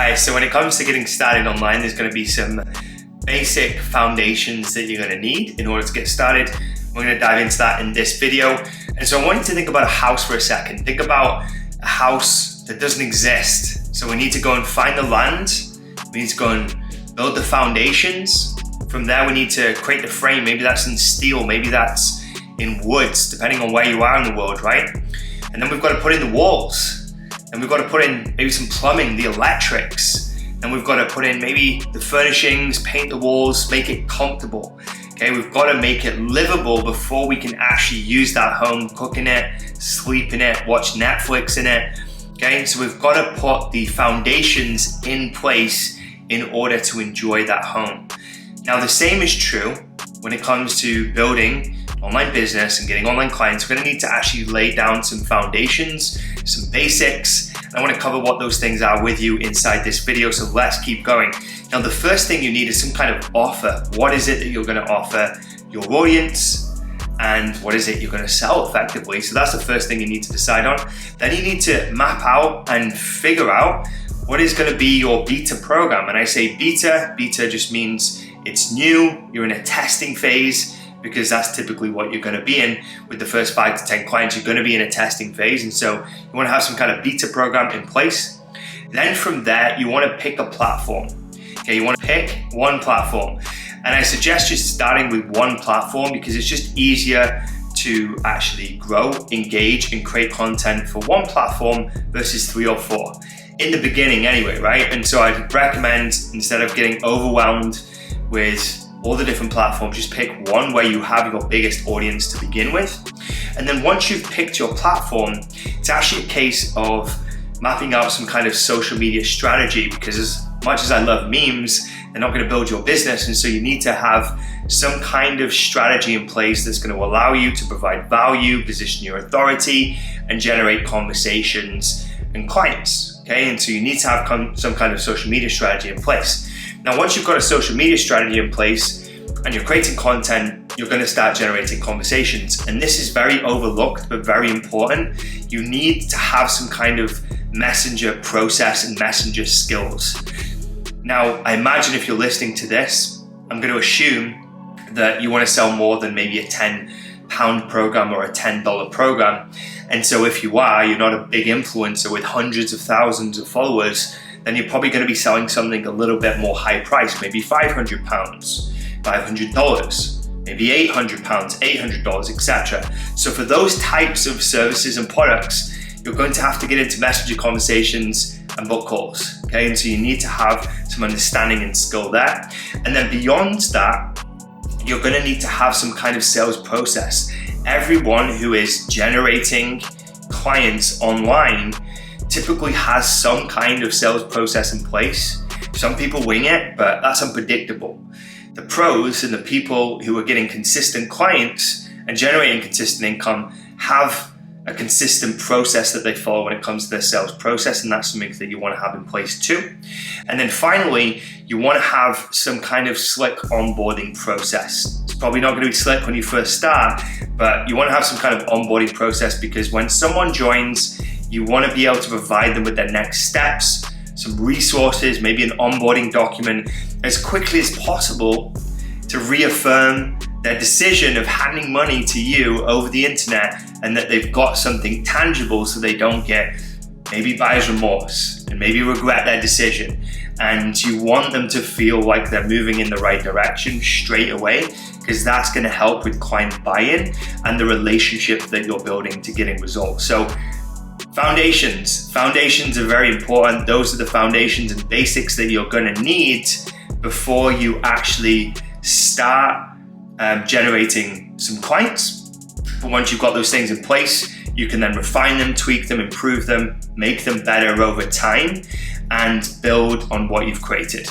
Alright, so when it comes to getting started online, there's going to be some basic foundations that you're going to need in order to get started. We're going to dive into that in this video. And so I want you to think about a house for a second. Think about a house that doesn't exist. So we need to go and find the land. We need to go and build the foundations. From there, we need to create the frame. Maybe that's in steel, maybe that's in woods, depending on where you are in the world, right? And then we've got to put in the walls. And we've got to put in maybe some plumbing, the electrics. Then we've got to put in maybe the furnishings, paint the walls, make it comfortable. Okay, we've got to make it livable before we can actually use that home, cook in it, sleep in it, watch Netflix in it. Okay, so we've got to put the foundations in place in order to enjoy that home. Now, the same is true when it comes to building online business and getting online clients. We're going to need to actually lay down some foundations, some basics. And I want to cover what those things are with you inside this video, so let's keep going. Now, the first thing you need is some kind of offer. What is it that you're going to offer your audience, and what is it you're going to sell effectively? So that's the first thing you need to decide on. Then you need to map out and figure out what is going to be your beta program. And I say beta just means it's new, you're in a testing phase, because that's typically what you're going to be in with the first 5 to 10 clients. You're going to be in a testing phase, and so you want to have some kind of beta program in place. Then from there, you want to pick a platform. Okay, you want to pick one platform, and I suggest just starting with one platform because it's just easier to actually grow, engage, and create content for one platform versus 3 or 4 in the beginning anyway, right? And so I'd recommend, instead of getting overwhelmed with all the different platforms, just pick one where you have your biggest audience to begin with. And then once you've picked your platform, it's actually a case of mapping out some kind of social media strategy, because as much as I love memes, they're not going to build your business. And so you need to have some kind of strategy in place that's going to allow you to provide value, position your authority, and generate conversations and clients. Okay, and so you need to have some kind of social media strategy in place. Now, once you've got a social media strategy in place and you're creating content, you're going to start generating conversations. And this is very overlooked, but very important. You need to have some kind of messenger process and messenger skills. Now, I imagine if you're listening to this, I'm going to assume that you want to sell more than maybe a £10 program or a $10 program. And so if you are, you're not a big influencer with hundreds of thousands of followers, then you're probably going to be selling something a little bit more high price, maybe £500, $500, maybe £800, $800, etc. So for those types of services and products, you're going to have to get into messenger conversations and book calls, okay? And so you need to have some understanding and skill there. And then beyond that, you're going to need to have some kind of sales process. Everyone who is generating clients online typically has some kind of sales process in place. Some people wing it, but that's unpredictable. The pros and the people who are getting consistent clients and generating consistent income have a consistent process that they follow when it comes to their sales process, and that's something that you want to have in place too. And then finally, you want to have some kind of slick onboarding process. It's probably not going to be slick when you first start, but you want to have some kind of onboarding process, because when someone joins, you want to be able to provide them with their next steps, some resources, maybe an onboarding document as quickly as possible to reaffirm their decision of handing money to you over the internet, and that they've got something tangible so they don't get maybe buyer's remorse and maybe regret their decision. And you want them to feel like they're moving in the right direction straight away, because that's going to help with client buy-in and the relationship that you're building to getting results. So Foundations are very important. Those are the foundations and basics that you're going to need before you actually start generating some clients. But once you've got those things in place, you can then refine them, tweak them, improve them, make them better over time, and build on what you've created.